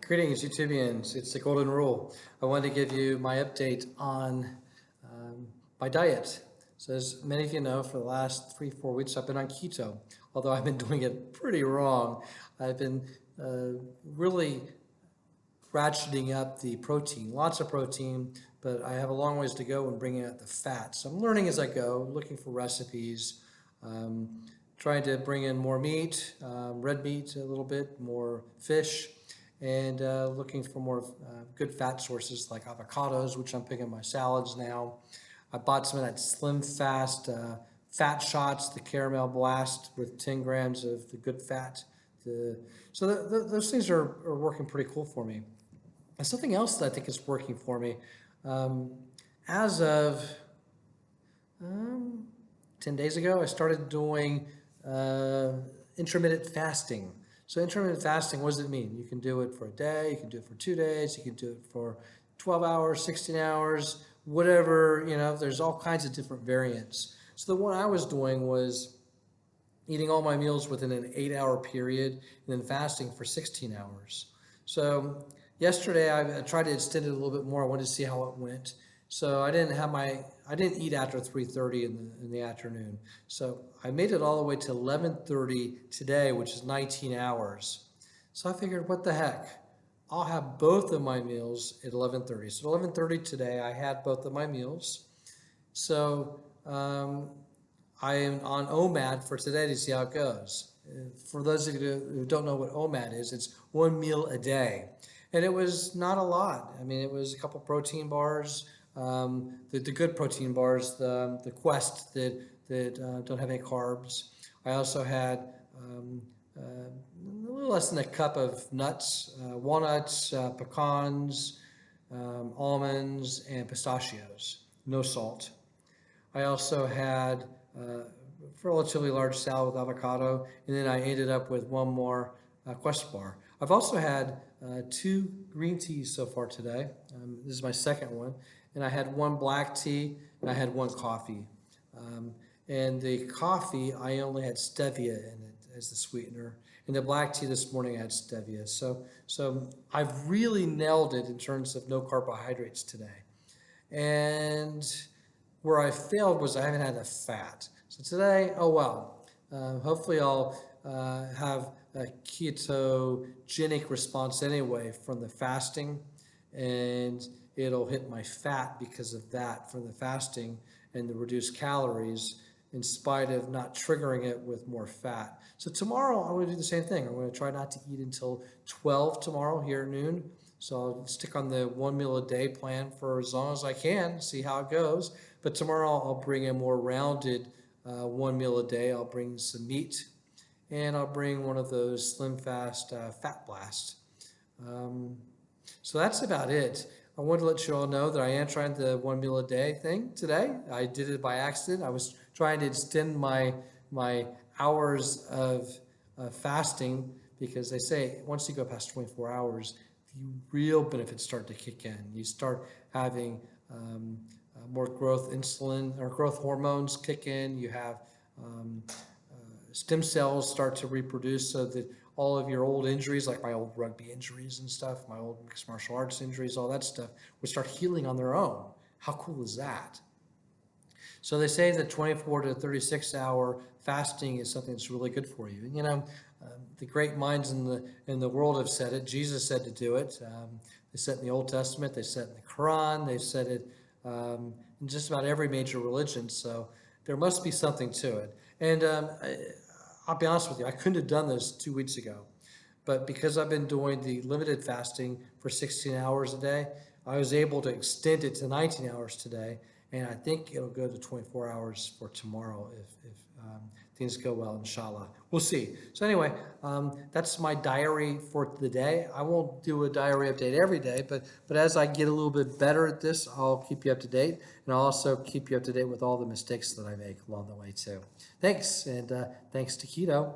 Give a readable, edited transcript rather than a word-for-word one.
Greetings, YouTubians. It's the Golden Rule. I wanted to give you my update on my diet. So as many of you know, for the last 3-4 weeks, I've been on keto, although I've been doing it pretty wrong. I've been really ratcheting up the protein, lots of protein, but I have a long ways to go in bringing out the fat. So I'm learning as I go, looking for recipes, trying to bring in more meat, red meat a little bit, more fish, and looking for more good fat sources like avocados, which I'm picking in my salads now. I bought some of that Slim Fast fat shots, the caramel blast with 10 grams of the good fat. Those things are working pretty cool for me. And something else that I think is working for me, as of 10 days ago, I started doing intermittent fasting. So intermittent fasting, what does it mean? You can do it for a day, you can do it for 2 days, you can do it for 12 hours, 16 hours, whatever, there's all kinds of different variants. So the one I was doing was eating all my meals within an 8-hour period and then fasting for 16 hours. So yesterday I tried to extend it a little bit more. I wanted to see how it went. So I didn't eat after 3:30 in the afternoon. So I made it all the way to 11:30 today, which is 19 hours. So I figured, what the heck? I'll have both of my meals at 11:30. So at 11:30 today, I had both of my meals. So I am on OMAD for today to see how it goes. For those of you who don't know what OMAD is, it's 1 meal a day. And it was not a lot. I mean, it was a couple protein bars, the good protein bars, the Quest that don't have any carbs. I also had a little less than a cup of nuts, walnuts, pecans, almonds, and pistachios, no salt. I also had a relatively large salad with avocado, and then I ended up with one more Quest bar. I've also had 2 green teas so far today. This is my second one. And I had 1 black tea and I had 1 coffee. And the coffee, I only had stevia in it as the sweetener. And the black tea this morning I had stevia. So I've really nailed it in terms of no carbohydrates today. And where I failed was I haven't had the fat. So today, oh well, hopefully I'll have a ketogenic response anyway from the fasting, and it'll hit my fat because of that from the fasting and the reduced calories in spite of not triggering it with more fat. So tomorrow I'm going to do the same thing. I'm going to try not to eat until 12 tomorrow here at noon. So I'll stick on the 1 meal a day plan for as long as I can, see how it goes. But tomorrow I'll bring a more rounded 1 meal a day. I'll bring some meat, and I'll bring one of those Slim Fast Fat Blast. So that's about it. I wanted to let you all know that I am trying the 1 meal a day thing today. I did it by accident. I was trying to extend my hours of fasting, because they say once you go past 24 hours, the real benefits start to kick in. You start having more growth insulin or growth hormones kick in. You have stem cells start to reproduce, so that all of your old injuries, like my old rugby injuries and stuff, my old mixed martial arts injuries, all that stuff, would start healing on their own. How cool is that? So they say that 24 to 36 hour fasting is something that's really good for you. And the great minds in the world have said it. Jesus said to do it. They said it in the Old Testament. They said it in the Quran. They said it in just about every major religion. So there must be something to it. And I'll be honest with you, I couldn't have done this 2 weeks ago. But because I've been doing the limited fasting for 16 hours a day, I was able to extend it to 19 hours today. And I think it'll go to 24 hours for tomorrow if things go well, inshallah. We'll see. So anyway, that's my diary for the day. I won't do a diary update every day, but as I get a little bit better at this, I'll keep you up to date. And I'll also keep you up to date with all the mistakes that I make along the way too. Thanks, and thanks to Keto.